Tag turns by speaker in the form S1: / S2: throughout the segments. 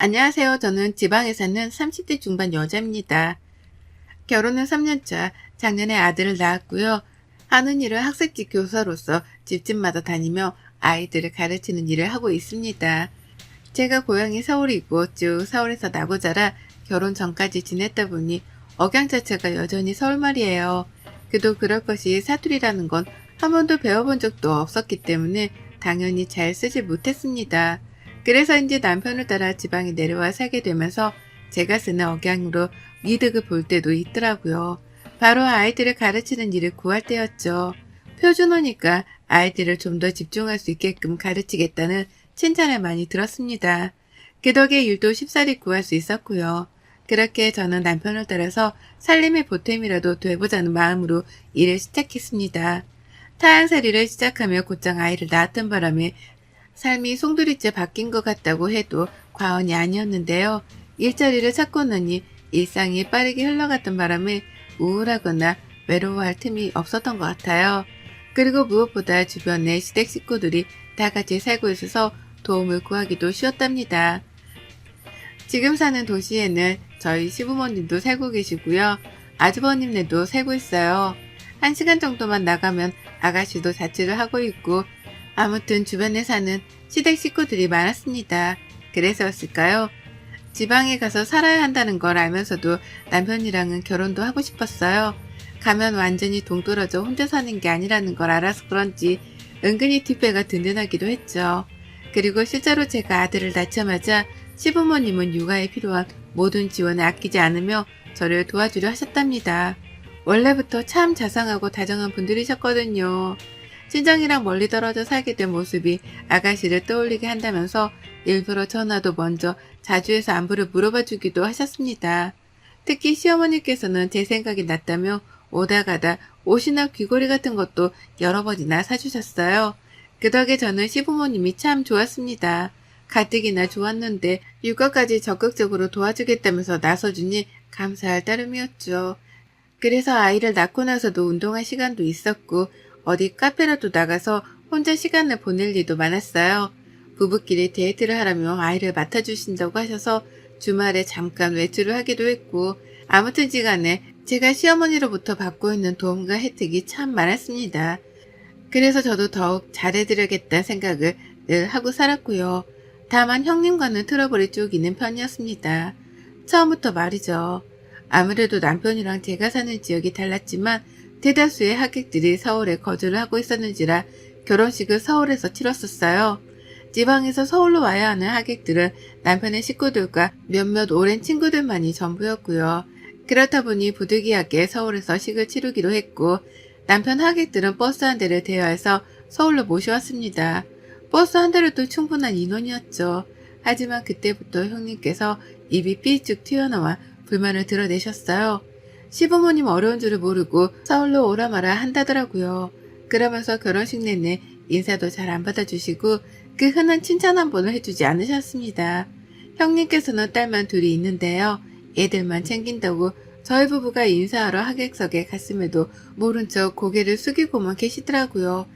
S1: 안녕하세요. 저는 지방에 사는 30대 중반 여자입니다. 결혼은 3년차, 작년에 아들을 낳았고요. 하는 일은 학생지 교사로서 집집마다 다니며 아이들을 가르치는 일을 하고 있습니다. 제가 고향이 서울이고 쭉 서울에서 나고 자라 결혼 전까지 지냈다 보니 억양 자체가 여전히 서울말이에요. 그도 그럴 것이 사투리라는 건 한 번도 배워본 적도 없었기 때문에 당연히 잘 쓰지 못했습니다. 그래서인지 남편을 따라 지방에 내려와 살게 되면서 제가 쓰는 억양으로 이득을 볼 때도 있더라고요. 바로 아이들을 가르치는 일을 구할 때였죠. 표준어니까 아이들을 좀 더 집중할 수 있게끔 가르치겠다는 칭찬을 많이 들었습니다. 그 덕에 일도 쉽사리 구할 수 있었고요. 그렇게 저는 남편을 따라서 살림의 보탬이라도 돼보자는 마음으로 일을 시작했습니다. 타향살이를 시작하며 곧장 아이를 낳았던 바람에 삶이 송두리째 바뀐 것 같다고 해도 과언이 아니었는데요. 일자리를 찾고 나니 일상이 빠르게 흘러갔던 바람에 우울하거나 외로워할 틈이 없었던 것 같아요. 그리고 무엇보다 주변에 시댁 식구들이 다 같이 살고 있어서 도움을 구하기도 쉬웠답니다. 지금 사는 도시에는 저희 시부모님도 살고 계시고요. 아주버님네도 살고 있어요. 1시간 정도만 나가면 아가씨도 자취를 하고 있고 아무튼 주변에 사는 시댁 식구들이 많았습니다. 그래서였을까요? 지방에 가서 살아야 한다는 걸 알면서도 남편이랑은 결혼도 하고 싶었어요. 가면 완전히 동떨어져 혼자 사는 게 아니라는 걸 알아서 그런지 은근히 뒷배가 든든하기도 했죠. 그리고 실제로 제가 아들을 낳자마자 시부모님은 육아에 필요한 모든 지원을 아끼지 않으며 저를 도와주려 하셨답니다. 원래부터 참 자상하고 다정한 분들이셨거든요. 친정이랑 멀리 떨어져 살게 된 모습이 아가씨를 떠올리게 한다면서 일부러 전화도 먼저 자주 해서 안부를 물어봐 주기도 하셨습니다. 특히 시어머니께서는 제 생각이 났다며 오다 가다 옷이나 귀걸이 같은 것도 여러 번이나 사주셨어요. 그 덕에 저는 시부모님이 참 좋았습니다. 가뜩이나 좋았는데 육아까지 적극적으로 도와주겠다면서 나서주니 감사할 따름이었죠. 그래서 아이를 낳고 나서도 운동할 시간도 있었고 어디 카페라도 나가서 혼자 시간을 보낼 일도 많았어요. 부부끼리 데이트를 하라며 아이를 맡아주신다고 하셔서 주말에 잠깐 외출을 하기도 했고 아무튼지간에 제가 시어머니로부터 받고 있는 도움과 혜택이 참 많았습니다. 그래서 저도 더욱 잘해드려야겠다는 생각을 늘 하고 살았고요. 다만 형님과는 트러블이 쭉 있는 편이었습니다. 처음부터 말이죠. 아무래도 남편이랑 제가 사는 지역이 달랐지만 대다수의 하객들이 서울에 거주를 하고 있었는지라 결혼식을 서울에서 치렀었어요. 지방에서 서울로 와야 하는 하객들은 남편의 식구들과 몇몇 오랜 친구들만이 전부였고요. 그렇다 보니 부득이하게 서울에서 식을 치르기로 했고 남편 하객들은 버스 한 대를 대여해서 서울로 모셔왔습니다. 버스 한 대로도 충분한 인원이었죠. 하지만 그때부터 형님께서 입이 삐쭉 튀어나와 불만을 드러내셨어요. 시부모님 어려운 줄을 모르고 서울로 오라 마라 한다더라고요. 그러면서 결혼식 내내 인사도 잘 안 받아주시고 그 흔한 칭찬 한 번을 해주지 않으셨습니다. 형님께서는 딸만 둘이 있는데요. 애들만 챙긴다고 저희 부부가 인사하러 하객석에 갔음에도 모른 척 고개를 숙이고만 계시더라고요.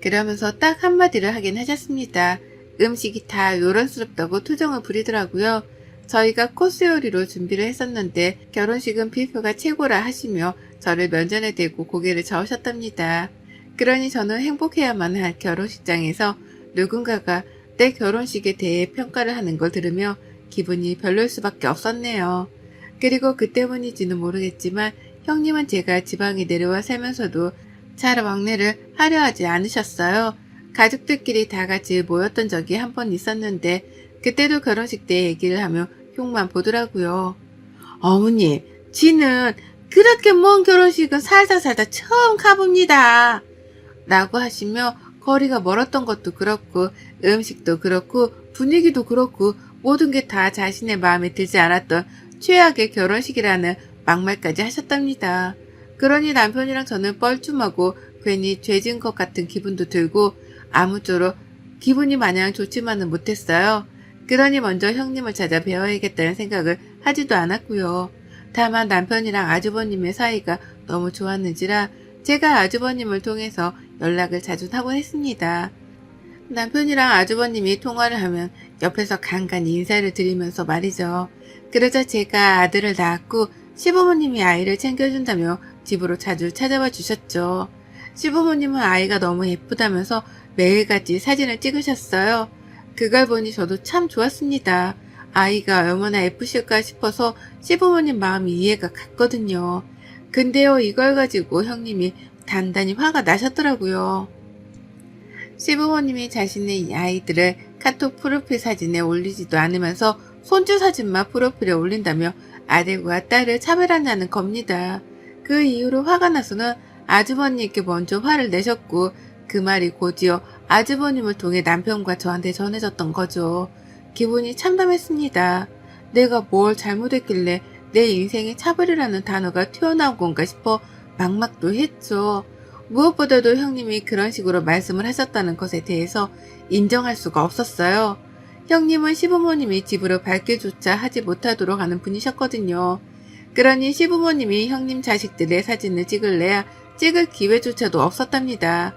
S1: 그러면서 딱 한마디를 하긴 하셨습니다. 음식이 다 요란스럽다고 투정을 부리더라고요. 저희가 코스 요리로 준비를 했었는데 결혼식은 뷔페가 최고라 하시며 저를 면전에 대고 고개를 저으셨답니다. 그러니 저는 행복해야만 할 결혼식장에서 누군가가 내 결혼식에 대해 평가를 하는 걸 들으며 기분이 별로일 수밖에 없었네요. 그리고 그 때문인지는 모르겠지만 형님은 제가 지방에 내려와 살면서도 잘 왕래를 하려 하지 않으셨어요. 가족들끼리 다 같이 모였던 적이 한 번 있었는데 그때도 결혼식 때 얘기를 하며 흉만 보더라고요. 어머님, 지는 그렇게 먼 결혼식은 살다 살다 처음 가봅니다. 라고 하시며 거리가 멀었던 것도 그렇고 음식도 그렇고 분위기도 그렇고 모든 게 다 자신의 마음에 들지 않았던 최악의 결혼식이라는 막말까지 하셨답니다. 그러니 남편이랑 저는 뻘쭘하고 괜히 죄진 것 같은 기분도 들고 아무쪼록 기분이 마냥 좋지만은 못했어요. 그러니 먼저 형님을 찾아 배워야겠다는 생각을 하지도 않았고요. 다만 남편이랑 아주버님의 사이가 너무 좋았는지라 제가 아주버님을 통해서 연락을 자주 하곤 했습니다. 남편이랑 아주버님이 통화를 하면 옆에서 간간히 인사를 드리면서 말이죠. 그러자 제가 아들을 낳았고 시부모님이 아이를 챙겨준다며 집으로 자주 찾아와 주셨죠. 시부모님은 아이가 너무 예쁘다면서 매일같이 사진을 찍으셨어요. 그걸 보니 저도 참 좋았습니다. 아이가 얼마나 예쁘실까 싶어서 시부모님 마음이 이해가 갔거든요. 근데요, 이걸 가지고 형님이 단단히 화가 나셨더라고요. 시부모님이 자신의 아이들을 카톡 프로필 사진에 올리지도 않으면서 손주 사진만 프로필에 올린다며 아들과 딸을 차별한다는 겁니다. 그 이후로 화가 나서는 아주버님께 먼저 화를 내셨고 그 말이 곧이어 아주버님을 통해 남편과 저한테 전해졌던 거죠. 기분이 참담했습니다. 내가 뭘 잘못했길래 내 인생에 차별이라는 단어가 튀어나온 건가 싶어 막막도 했죠. 무엇보다도 형님이 그런 식으로 말씀을 하셨다는 것에 대해서 인정할 수가 없었어요. 형님은 시부모님이 집으로 밝게조차 하지 못하도록 하는 분이셨거든요. 그러니 시부모님이 형님 자식들의 사진을 찍을래야 찍을 기회조차도 없었답니다.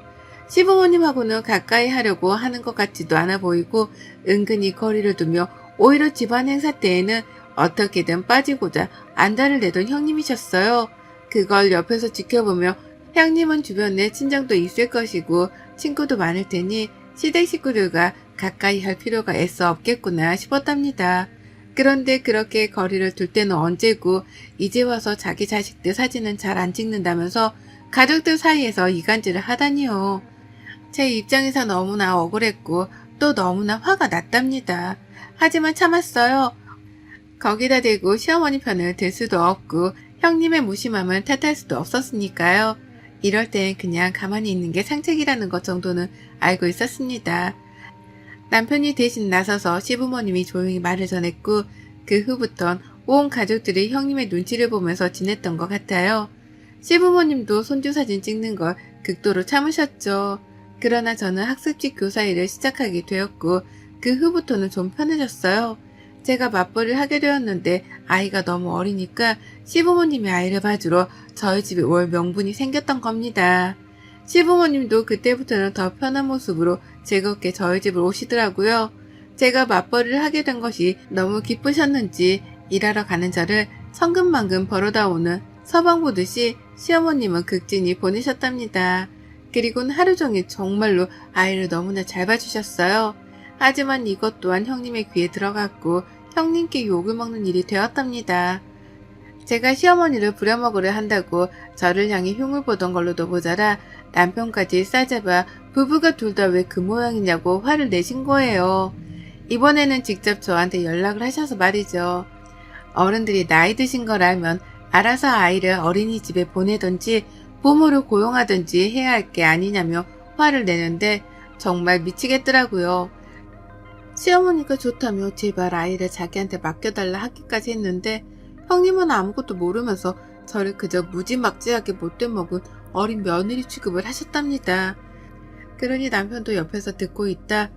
S1: 시부모님하고는 가까이 하려고 하는 것 같지도 않아 보이고 은근히 거리를 두며 오히려 집안 행사 때에는 어떻게든 빠지고자 안달을 내던 형님이셨어요. 그걸 옆에서 지켜보며 형님은 주변에 친정도 있을 것이고 친구도 많을 테니 시댁 식구들과 가까이 할 필요가 애써 없겠구나 싶었답니다. 그런데 그렇게 거리를 둘 때는 언제고 이제 와서 자기 자식들 사진은 잘 안 찍는다면서 가족들 사이에서 이간질을 하다니요. 제 입장에서 너무나 억울했고 또 너무나 화가 났답니다. 하지만 참았어요. 거기다 대고 시어머니 편을 들 수도 없고 형님의 무심함을 탓할 수도 없었으니까요. 이럴 땐 그냥 가만히 있는 게 상책이라는 것 정도는 알고 있었습니다. 남편이 대신 나서서 시부모님이 조용히 말을 전했고 그 후부턴 온 가족들이 형님의 눈치를 보면서 지냈던 것 같아요. 시부모님도 손주 사진 찍는 걸 극도로 참으셨죠. 그러나 저는 학습지 교사 일을 시작하게 되었고 그 후부터는 좀 편해졌어요. 제가 맞벌이를 하게 되었는데 아이가 너무 어리니까 시부모님이 아이를 봐주러 저희 집에 올 명분이 생겼던 겁니다. 시부모님도 그때부터는 더 편한 모습으로 즐겁게 저희 집을 오시더라고요. 제가 맞벌이를 하게 된 것이 너무 기쁘셨는지 일하러 가는 저를 성금만금 벌어다 오는 서방 보듯이 시어머님은 극진히 보내셨답니다. 그리고는 하루 종일 정말로 아이를 너무나 잘 봐주셨어요. 하지만 이것 또한 형님의 귀에 들어갔고 형님께 욕을 먹는 일이 되었답니다. 제가 시어머니를 부려먹으려 한다고 저를 향해 흉을 보던 걸로도 모자라 남편까지 싸잡아 부부가 둘 다 왜 그 모양이냐고 화를 내신 거예요. 이번에는 직접 저한테 연락을 하셔서 말이죠. 어른들이 나이 드신 걸 알면 알아서 아이를 어린이집에 보내든지 부모를 고용하든지 해야 할 게 아니냐며 화를 내는데 정말 미치겠더라고요. 시어머니가 좋다며 제발 아이를 자기한테 맡겨달라 하기까지 했는데 형님은 아무것도 모르면서 저를 그저 무지막지하게 못돼 먹은 어린 며느리 취급을 하셨답니다. 그러니 남편도 옆에서 듣고 있다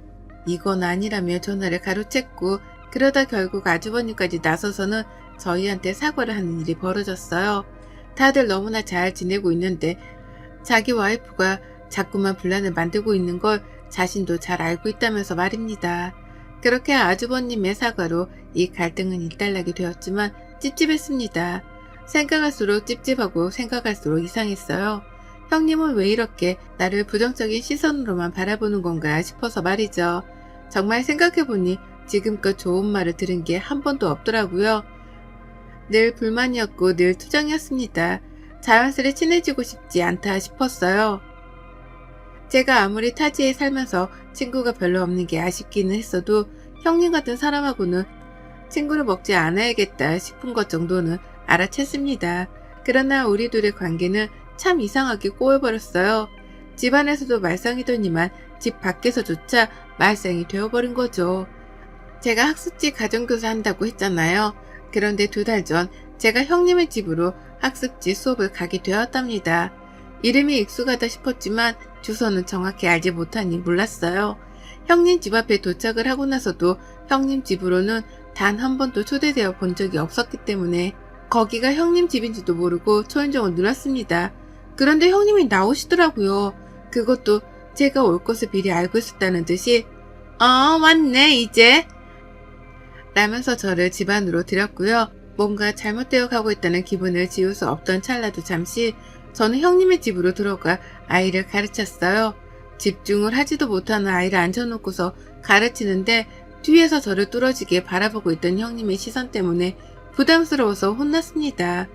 S1: 이건 아니라며 전화를 가로챘고 그러다 결국 아주버님까지 나서서는 저희한테 사과를 하는 일이 벌어졌어요. 다들 너무나 잘 지내고 있는데 자기 와이프가 자꾸만 분란을 만들고 있는 걸 자신도 잘 알고 있다면서 말입니다. 그렇게 아주버님의 사과로 이 갈등은 일단락이 되었지만 찝찝했습니다. 생각할수록 찝찝하고 생각할수록 이상했어요. 형님은 왜 이렇게 나를 부정적인 시선으로만 바라보는 건가 싶어서 말이죠. 정말 생각해보니 지금껏 좋은 말을 들은 게 한 번도 없더라고요. 늘 불만이었고 늘 투정이었습니다. 자연스레 친해지고 싶지 않다 싶었어요. 제가 아무리 타지에 살면서 친구가 별로 없는 게 아쉽기는 했어도 형님 같은 사람하고는 친구를 먹지 않아야겠다 싶은 것 정도는 알아챘습니다. 그러나 우리 둘의 관계는 참 이상하게 꼬여버렸어요. 집안에서도 말썽이더니만 집 밖에서조차 말썽이 되어버린 거죠. 제가 학습지 가정교사 한다고 했잖아요. 그런데 2달 전 제가 형님의 집으로 학습지 수업을 가게 되었답니다. 이름이 익숙하다 싶었지만 주소는 정확히 알지 못하니 몰랐어요. 형님 집 앞에 도착을 하고 나서도 형님 집으로는 단 한 번도 초대되어 본 적이 없었기 때문에 거기가 형님 집인지도 모르고 초인종을 눌렀습니다. 그런데 형님이 나오시더라고요. 그것도 제가 올 것을 미리 알고 있었다는 듯이 왔네 이제 라면서 저를 집 안으로 들였고요. 뭔가 잘못되어 가고 있다는 기분을 지울 수 없던 찰나도 잠시 저는 형님의 집으로 들어가 아이를 가르쳤어요. 집중을 하지도 못하는 아이를 앉혀놓고서 가르치는데 뒤에서 저를 뚫어지게 바라보고 있던 형님의 시선 때문에 부담스러워서 혼났습니다.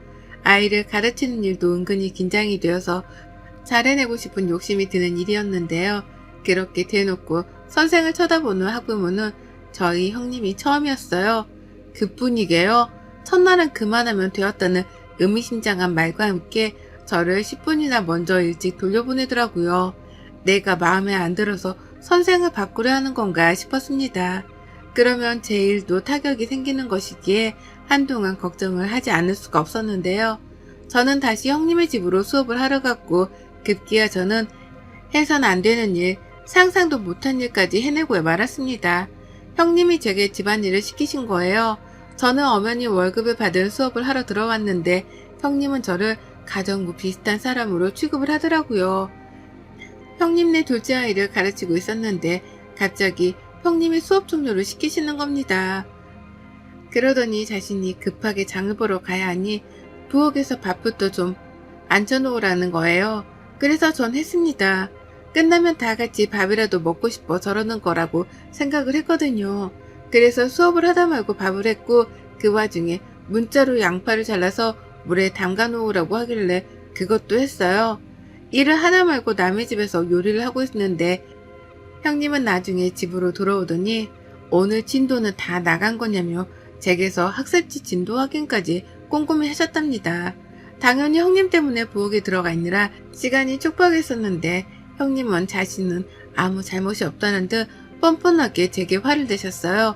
S1: 아이를 가르치는 일도 은근히 긴장이 되어서 잘해내고 싶은 욕심이 드는 일이었는데요. 그렇게 대놓고 선생을 쳐다보는 학부모는 저희 형님이 처음이었어요. 그뿐이게요. 첫날은 그만하면 되었다는 의미심장한 말과 함께 저를 10분이나 먼저 일찍 돌려보내더라고요. 내가 마음에 안 들어서 선생을 바꾸려 하는 건가 싶었습니다. 그러면 제 일도 타격이 생기는 것이기에 한동안 걱정을 하지 않을 수가 없었는데요. 저는 다시 형님의 집으로 수업을 하러 갔고 급기야 저는 해선 안 되는 일, 상상도 못한 일까지 해내고 말았습니다. 형님이 제게 집안일을 시키신 거예요. 저는 엄연히 월급을 받은 수업을 하러 들어왔는데 형님은 저를 가정부 비슷한 사람으로 취급을 하더라고요. 형님네 둘째 아이를 가르치고 있었는데 갑자기 형님이 수업 종료를 시키시는 겁니다. 그러더니 자신이 급하게 장을 보러 가야 하니 부엌에서 밥부터 좀 앉혀놓으라는 거예요. 그래서 전 했습니다. 끝나면 다 같이 밥이라도 먹고 싶어 저러는 거라고 생각을 했거든요. 그래서 수업을 하다 말고 밥을 했고 그 와중에 문자로 양파를 잘라서 물에 담가 놓으라고 하길래 그것도 했어요. 일을 하나 말고 남의 집에서 요리를 하고 있는데 형님은 나중에 집으로 돌아오더니 오늘 진도는 다 나간 거냐며 제게서 학습지 진도 확인까지 꼼꼼히 하셨답니다. 당연히 형님 때문에 부엌에 들어가 있느라 시간이 촉박했었는데 형님은 자신은 아무 잘못이 없다는 듯 뻔뻔하게 제게 화를 내셨어요.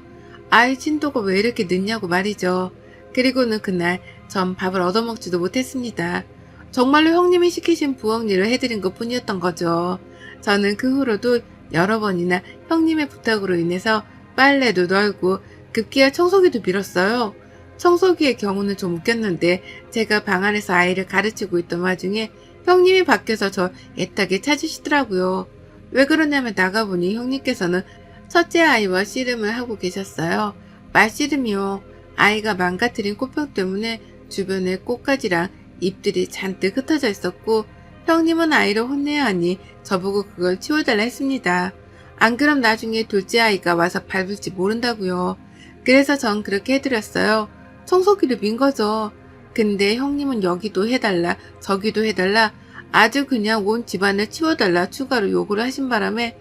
S1: 아이 진도가 왜 이렇게 늦냐고 말이죠. 그리고는 그날 전 밥을 얻어먹지도 못했습니다. 정말로 형님이 시키신 부엌 일을 해드린 것 뿐이었던 거죠. 저는 그 후로도 여러 번이나 형님의 부탁으로 인해서 빨래도 널고 급기야 청소기도 밀었어요. 청소기의 경우는 좀 웃겼는데 제가 방 안에서 아이를 가르치고 있던 와중에 형님이 밖에서 저 애타게 찾으시더라고요. 왜 그러냐면 나가보니 형님께서는 첫째 아이와 씨름을 하고 계셨어요. 말씨름이요. 아이가 망가뜨린 꽃병 때문에 주변에 꽃가지랑 잎들이 잔뜩 흩어져 있었고 형님은 아이를 혼내야 하니 저보고 그걸 치워달라 했습니다. 안 그럼 나중에 둘째 아이가 와서 밟을지 모른다고요. 그래서 전 그렇게 해드렸어요. 청소기를 민 거죠. 근데 형님은 여기도 해달라 저기도 해달라 아주 그냥 온 집안을 치워달라 추가로 요구를 하신 바람에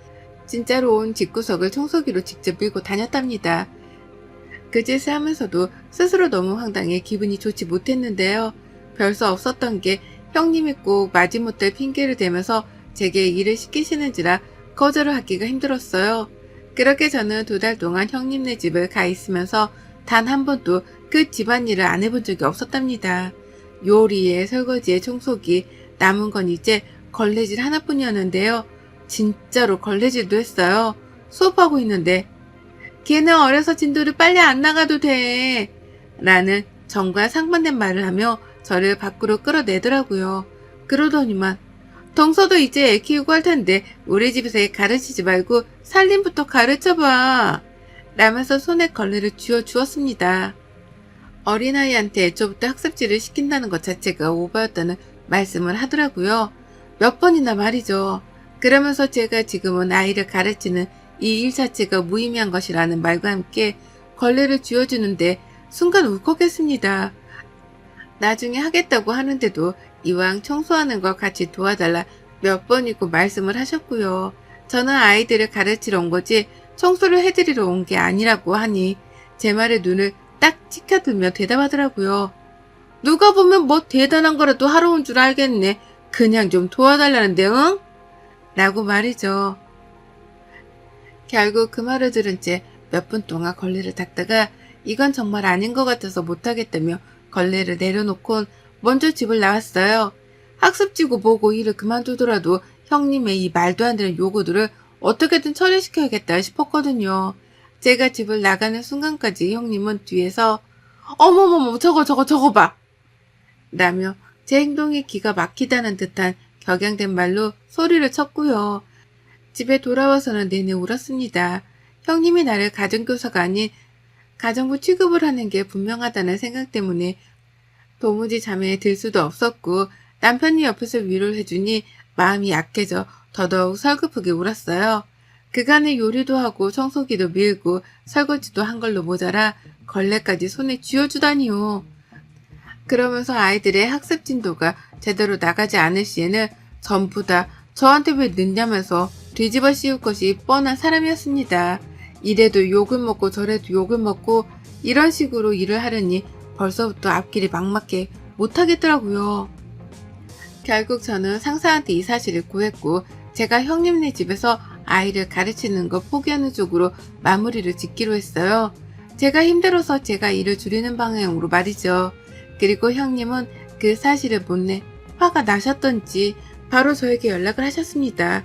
S1: 진짜로 온 집구석을 청소기로 직접 밀고 다녔답니다. 그 짓을 하면서도 스스로 너무 황당해 기분이 좋지 못했는데요. 별 수 없었던 게 형님이 꼭 마지못할 핑계를 대면서 제게 일을 시키시는지라 거절을 하기가 힘들었어요. 그렇게 저는 2달 동안 형님네 집을 가 있으면서 단 한 번도 그 집안일을 안 해본 적이 없었답니다. 요리에 설거지에 청소기, 남은 건 이제 걸레질 하나뿐이었는데요. 진짜로 걸레질도 했어요. 수업하고 있는데 걔는 어려서 진도를 빨리 안 나가도 돼 라는 정과 상반된 말을 하며 저를 밖으로 끌어내더라고요. 그러더니만 덩서도 이제 애 키우고 할 텐데 우리 집에서 애 가르치지 말고 살림부터 가르쳐봐 라면서 손에 걸레를 쥐어주었습니다. 어린아이한테 애초부터 학습지를 시킨다는 것 자체가 오바였다는 말씀을 하더라고요. 몇 번이나 말이죠. 그러면서 제가 지금은 아이를 가르치는 이 일 자체가 무의미한 것이라는 말과 함께 걸레를 쥐어주는데 순간 울컥했습니다. 나중에 하겠다고 하는데도 이왕 청소하는 걸 같이 도와달라 몇 번이고 말씀을 하셨고요. 저는 아이들을 가르치러 온 거지 청소를 해드리러 온 게 아니라고 하니 제 말에 눈을 딱 치켜들며 대답하더라고요. 누가 보면 뭐 대단한 거라도 하러 온 줄 알겠네. 그냥 좀 도와달라는데 응? 라고 말이죠. 결국 그 말을 들은 채 몇 분 동안 걸레를 닦다가 이건 정말 아닌 것 같아서 못하겠다며 걸레를 내려놓곤 먼저 집을 나왔어요. 학습지고 뭐고 일을 그만두더라도 형님의 이 말도 안 되는 요구들을 어떻게든 처리시켜야겠다 싶었거든요. 제가 집을 나가는 순간까지 형님은 뒤에서 어머머머 저거 봐 라며 제 행동이 기가 막히다는 듯한 격양된 말로 소리를 쳤고요. 집에 돌아와서는 내내 울었습니다. 형님이 나를 가정교사가 아닌 가정부 취급을 하는 게 분명하다는 생각 때문에 도무지 잠에 들 수도 없었고 남편이 옆에서 위로를 해주니 마음이 약해져 더더욱 서글프게 울었어요. 그간의 요리도 하고 청소기도 밀고 설거지도 한 걸로 모자라 걸레까지 손에 쥐어주다니요. 그러면서 아이들의 학습 진도가 제대로 나가지 않을 시에는 전부 다 저한테 왜 늦냐면서 뒤집어 씌울 것이 뻔한 사람이었습니다. 이래도 욕을 먹고 저래도 욕을 먹고 이런 식으로 일을 하려니 벌써부터 앞길이 막막해 못하겠더라고요. 결국 저는 상사한테 이 사실을 고했고 제가 형님네 집에서 아이를 가르치는 거 포기하는 쪽으로 마무리를 짓기로 했어요. 제가 힘들어서 제가 일을 줄이는 방향으로 말이죠. 그리고 형님은 그 사실을 못내 화가 나셨던지 바로 저에게 연락을 하셨습니다.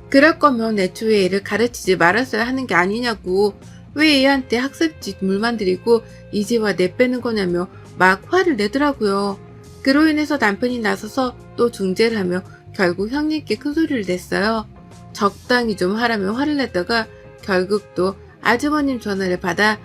S1: 그럴 거면 애초에 애를 가르치지 말았어야 하는 게 아니냐고, 왜 애한테 학습지 물만 들이고 이제와 내빼는 거냐며 막 화를 내더라고요. 그로 인해서 남편이 나서서 또 중재를 하며 결국 형님께 큰 소리를 냈어요. 적당히 좀 하라며 화를 냈다가 결국 또 아주버님 전화를 받아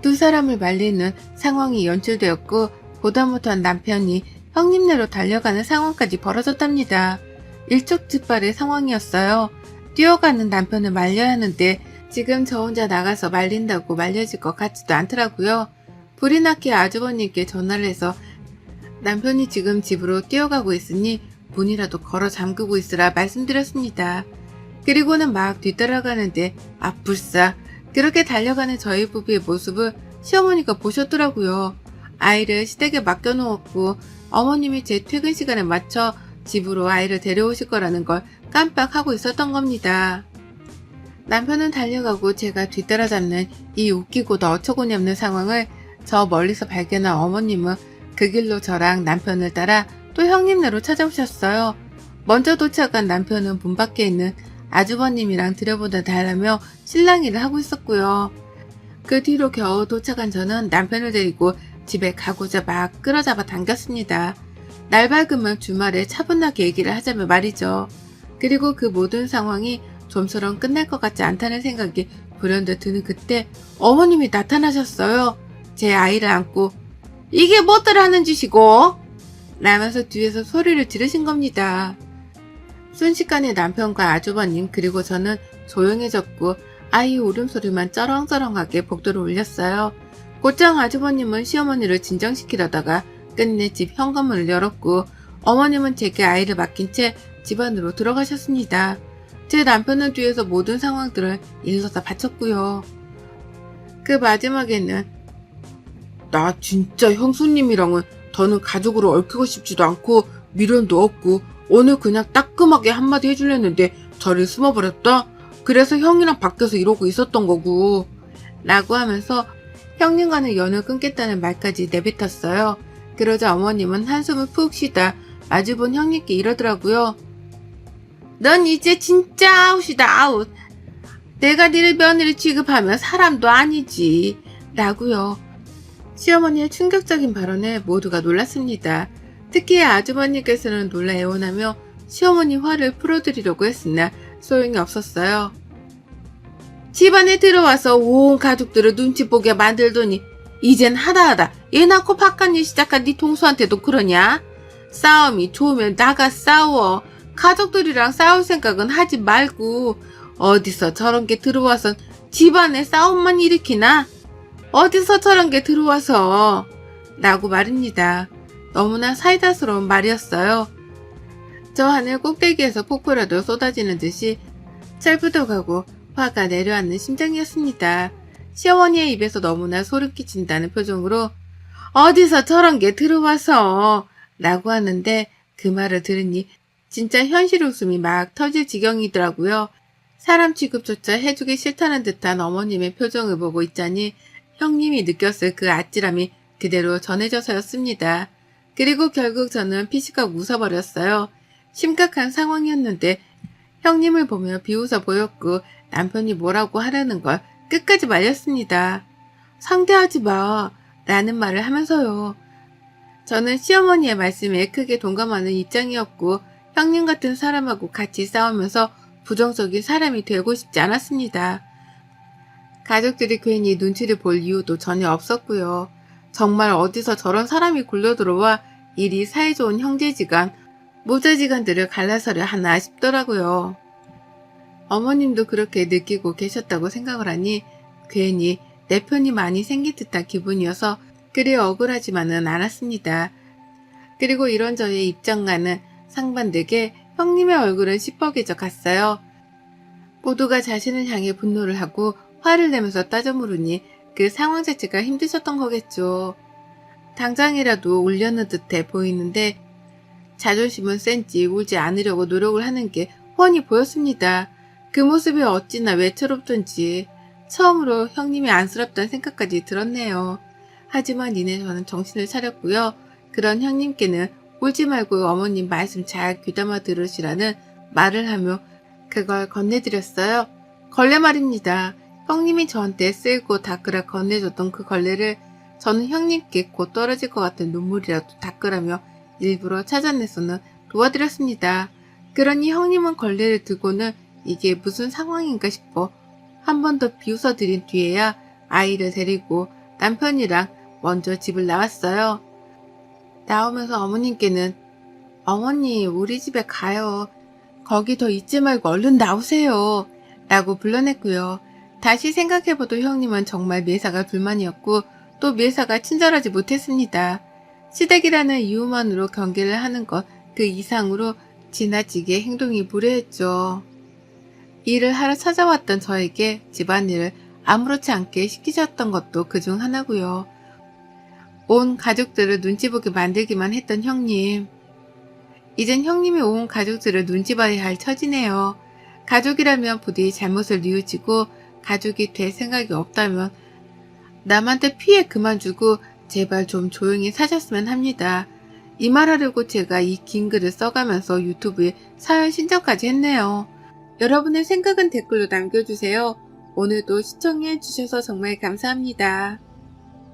S1: 두 사람을 말리는 상황이 연출되었고 보다 못한 남편이 형님네로 달려가는 상황까지 벌어졌답니다. 일촉즉발의 상황이었어요. 뛰어가는 남편을 말려야 하는데 지금 저 혼자 나가서 말린다고 말려질 것 같지도 않더라고요. 불이 나게 아주버님께 전화를 해서 남편이 지금 집으로 뛰어가고 있으니 문이라도 걸어 잠그고 있으라 말씀드렸습니다. 그리고는 막 뒤따라가는데 불싸 그렇게 달려가는 저희 부부의 모습을 시어머니가 보셨더라고요. 아이를 시댁에 맡겨놓았고 어머님이 제 퇴근 시간에 맞춰 집으로 아이를 데려오실 거라는 걸 깜빡하고 있었던 겁니다. 남편은 달려가고 제가 뒤따라잡는 이 웃기고도 어처구니 없는 상황을 저 멀리서 발견한 어머님은 그 길로 저랑 남편을 따라 또 형님네로 찾아오셨어요. 먼저 도착한 남편은 문 밖에 있는 아주버님이랑 들여보다 달라며 실랑이를 하고 있었고요. 그 뒤로 겨우 도착한 저는 남편을 데리고 집에 가고자 막 끌어잡아 당겼습니다. 날 밝으면 주말에 차분하게 얘기를 하자며 말이죠. 그리고 그 모든 상황이 좀처럼 끝날 것 같지 않다는 생각이 불현듯 드는 그때 어머님이 나타나셨어요. 제 아이를 안고 이게 뭐들 하는 짓이고? 라면서 뒤에서 소리를 지르신 겁니다. 순식간에 남편과 아주버님 그리고 저는 조용해졌고 아이 울음소리만 쩌렁쩌렁하게 복도로 울렸어요. 곧장 아주버님은 시어머니를 진정시키려다가 끝내 집 현관문을 열었고 어머님은 제게 아이를 맡긴 채 집 안으로 들어가셨습니다. 제 남편은 뒤에서 모든 상황들을 일러다 바쳤고요. 그 마지막에는 나 진짜 형수님이랑은 더는 가족으로 얽히고 싶지도 않고 미련도 없고 오늘 그냥 따끔하게 한마디 해주려는데 저를 숨어버렸다. 그래서 형이랑 밖에서 이러고 있었던 거고 라고 하면서 형님과는 연을 끊겠다는 말까지 내뱉었어요. 그러자 어머님은 한숨을 푹 쉬다 마주본 형님께 이러더라고요. 넌 이제 진짜 아웃이다 아웃. 내가 니를 며느리 취급하면 사람도 아니지 라고요. 시어머니의 충격적인 발언에 모두가 놀랐습니다. 특히 아주버님께서는 놀라 애원하며 시어머니 화를 풀어드리려고 했으나 소용이 없었어요. 집안에 들어와서 온 가족들을 눈치 보게 만들더니 이젠 하다하다 애 낳고 바깥 일 시작한 네 동수한테도 그러냐? 싸움이 좋으면 나가 싸워. 가족들이랑 싸울 생각은 하지 말고 어디서 저런 게 들어와서 집안에 싸움만 일으키나? 어디서 저런 게 들어와서 라고 말입니다. 너무나 사이다스러운 말이었어요. 저 하늘 꼭대기에서 폭포라도 쏟아지는 듯이 철부덕하고 화가 내려앉는 심정이었습니다. 시어머니의 입에서 너무나 소름 끼친다는 표정으로 어디서 저런 게 들어와서 라고 하는데 그 말을 들으니 진짜 현실 웃음이 막 터질 지경이더라고요. 사람 취급조차 해주기 싫다는 듯한 어머님의 표정을 보고 있자니 형님이 느꼈을 그 아찔함이 그대로 전해져서였습니다. 그리고 결국 저는 피식하고 웃어버렸어요. 심각한 상황이었는데 형님을 보며 비웃어 보였고 남편이 뭐라고 하라는 걸 끝까지 말렸습니다. 상대하지 마 라는 말을 하면서요. 저는 시어머니의 말씀에 크게 동감하는 입장이었고 형님 같은 사람하고 같이 싸우면서 부정적인 사람이 되고 싶지 않았습니다. 가족들이 괜히 눈치를 볼 이유도 전혀 없었고요. 정말 어디서 저런 사람이 굴러들어와 일이 사이좋은 형제지간, 모자지간들을 갈라서려 하나 싶더라고요. 어머님도 그렇게 느끼고 계셨다고 생각을 하니 괜히 내 편이 많이 생긴 듯한 기분이어서 그리 억울하지만은 않았습니다. 그리고 이런 저의 입장과는 상반되게 형님의 얼굴은 시뻘개져 갔어요. 모두가 자신을 향해 분노를 하고 화를 내면서 따져 물으니 그 상황 자체가 힘드셨던 거겠죠. 당장이라도 울려는 듯해 보이는데 자존심은 센지 울지 않으려고 노력을 하는 게 훤히 보였습니다. 그 모습이 어찌나 외처롭던지 처음으로 형님이 안쓰럽다는 생각까지 들었네요. 하지만 이내 저는 정신을 차렸고요. 그런 형님께는 울지 말고 어머님 말씀 잘 귀담아 들으시라는 말을 하며 그걸 건네드렸어요. 걸레 말입니다. 형님이 저한테 쓸고 닦으라 건네줬던 그 걸레를 저는 형님께 곧 떨어질 것 같은 눈물이라도 닦으라며 일부러 찾아내서는 도와드렸습니다. 그러니 형님은 걸레를 들고는 이게 무슨 상황인가 싶어 한 번 더 비웃어드린 뒤에야 아이를 데리고 남편이랑 먼저 집을 나왔어요. 나오면서 어머님께는 어머니 우리 집에 가요. 거기 더 있지 말고 얼른 나오세요. 라고 불러냈고요. 다시 생각해봐도 형님은 정말 매사가 불만이었고 또 매사가 친절하지 못했습니다. 시댁이라는 이유만으로 경계를 하는 것 그 이상으로 지나치게 행동이 무례했죠. 일을 하러 찾아왔던 저에게 집안일을 아무렇지 않게 시키셨던 것도 그중 하나고요. 온 가족들을 눈치 보게 만들기만 했던 형님. 이젠 형님이 온 가족들을 눈치 봐야 할 처지네요. 가족이라면 부디 잘못을 뉘우치고 가족이 될 생각이 없다면 남한테 피해 그만 주고 제발 좀 조용히 사셨으면 합니다. 이 말하려고 제가 이 긴 글을 써가면서 유튜브에 사연 신청까지 했네요. 여러분의 생각은 댓글로 남겨주세요. 오늘도 시청해주셔서 정말 감사합니다.